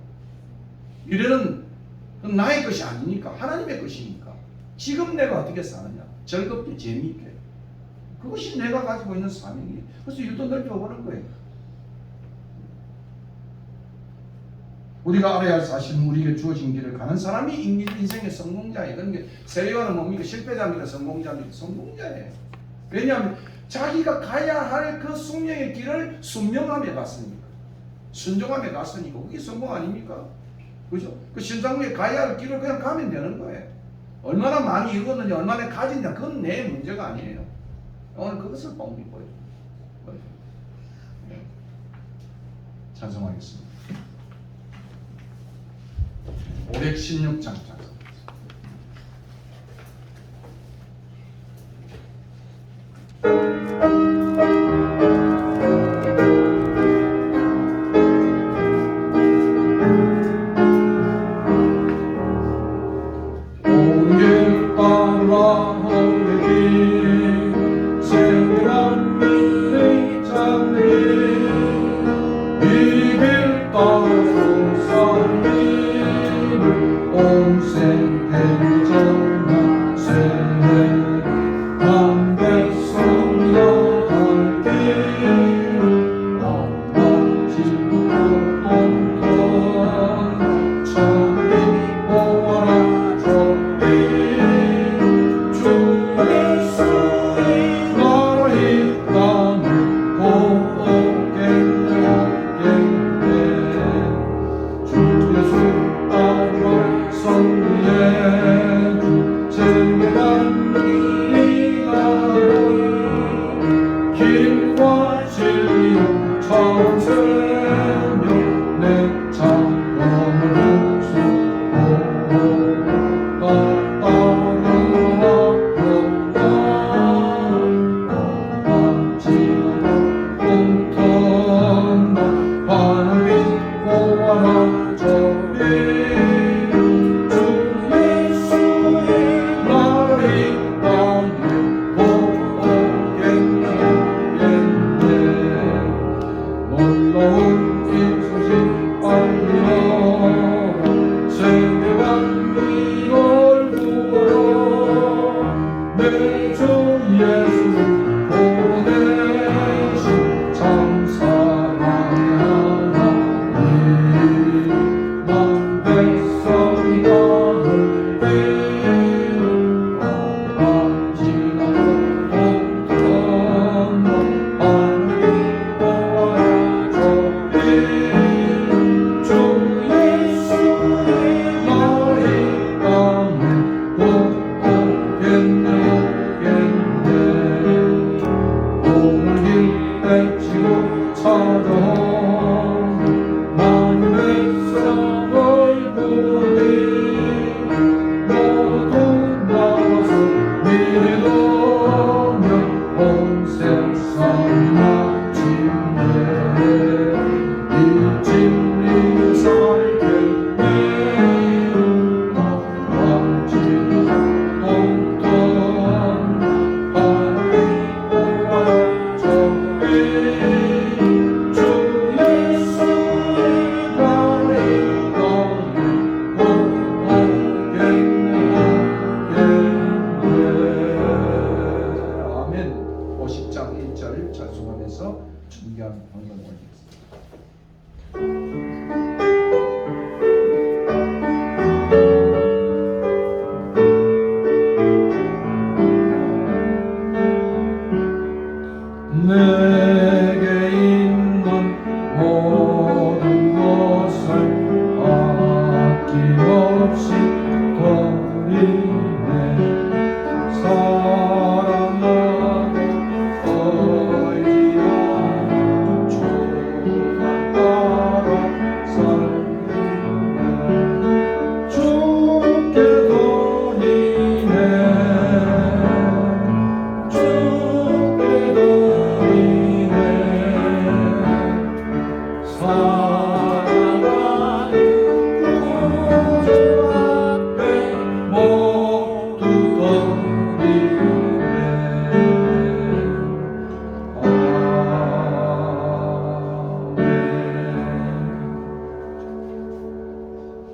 미래는 나의 것이 아니니까 하나님의 것이니까 지금 내가 어떻게 사느냐 즐겁게 재미있게 그것이 내가 가지고 있는 사명이에요. 그래서 일도 넓혀보는 거예요. 우리가 알아야 할 사실은 우리에게 주어진 길을 가는 사람이 인생의 성공자예요. 그러니까 세례요한은 뭡니까? 실패자입니까? 성공자입니까? 성공자예요. 왜냐하면 자기가 가야 할 그 숙명의 길을 순명함에 갔으니까 순종함에 갔으니까 그게 성공 아닙니까? 그죠? 그 신상국에 가야 할 길을 그냥 가면 되는 거예요. 얼마나 많이 이루었느냐, 얼마나 가진냐, 그건 내 문제가 아니에요. 오늘 그것을 본문이 보여줍니다. 찬송하겠습니다. 516장 찬송. 천생명 내 창검을 부수고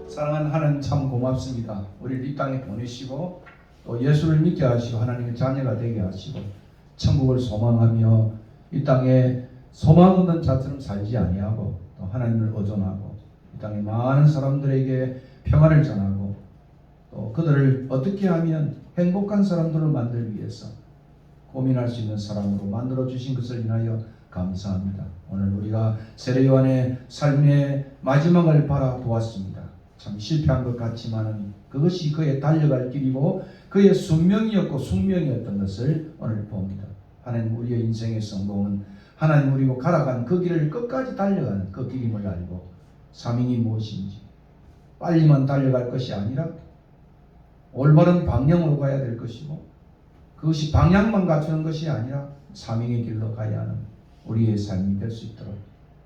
사랑하는 하나님 참 고맙습니다. 우리를 이 땅에 보내시고 또 예수를 믿게 하시고 하나님의 자녀가 되게 하시고 천국을 소망하며 이 땅에 소망 없는 자처럼 살지 아니하고 또 하나님을 의존하고 이 땅에 많은 사람들에게 평안을 전하고 또 그들을 어떻게 하면 행복한 사람들을 만들기 위해서 고민할 수 있는 사람으로 만들어 주신 것을 인하여 감사합니다. 오늘 우리가 세례 요한의 삶의 마지막을 바라보았습니다. 참 실패한 것 같지만은 그것이 그의 달려갈 길이고 그의 숙명이었고 숙명이었던 것을 오늘 봅니다. 하나님 우리의 인생의 성공은 하나님 우리고 갈아간 그 길을 끝까지 달려간 그 길임을 알고 사명이 무엇인지 빨리만 달려갈 것이 아니라 올바른 방향으로 가야 될 것이고 그것이 방향만 갖추는 것이 아니라 사명의 길로 가야 하는 우리의 삶이 될 수 있도록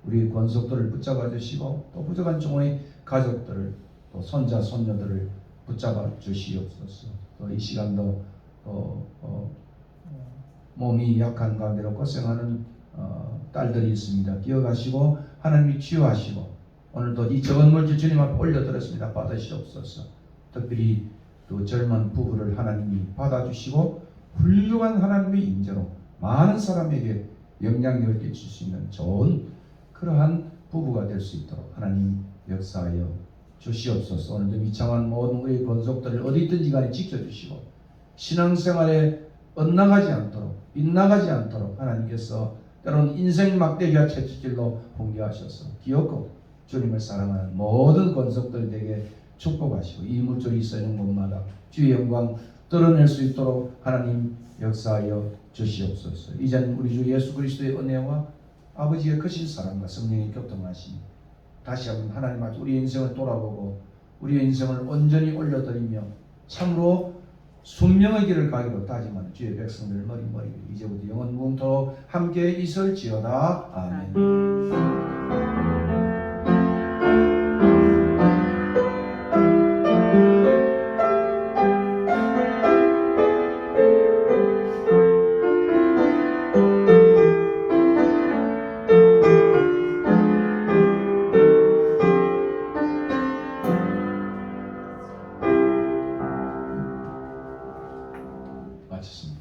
우리의 권속들을 붙잡아 주시고 또 부족한 종의 가족들을 또 손자 손녀들을 붙잡아 주시옵소서. 또 이 시간도 몸이 약한 관계로 고생하는 딸들이 있습니다. 기억하시고 하나님이 치유하시고 오늘도 이 적은 물질 주님 앞에 올려드렸습니다. 받으시옵소서. 특별히 그 젊은 부부를 하나님이 받아주시고 훌륭한 하나님의 인재로 많은 사람에게 영향력을 끼칠 수 있는 좋은 그러한 부부가 될 수 있도록 하나님 역사하여 주시옵소서. 오늘도 미창한 모든 우리의 권속들을 어디 있든지 간에 지켜주시고 신앙생활에 엇나가지 않도록 빗나가지 않도록 하나님께서 때로는 인생 막대기와 채찍질로 봉기하셔서 기어코 주님을 사랑하는 모든 권속들에게 축복하시고 이 물줄이 있는 곳마다 주의 영광 드러낼 수 있도록 하나님 역사하여 주시옵소서. 이젠 우리 주 예수 그리스도의 은혜와 아버지의 크신 사랑과 성령의 교통하심 다시 한번 하나님 앞에 우리의 인생을 돌아보고 우리의 인생을 온전히 올려드리며 참으로 순명의 길을 가기로 다짐하는 주의 백성들 머리 이제부터 영원 무궁토록 함께 있을지어다. 아멘. 마쳤습니다.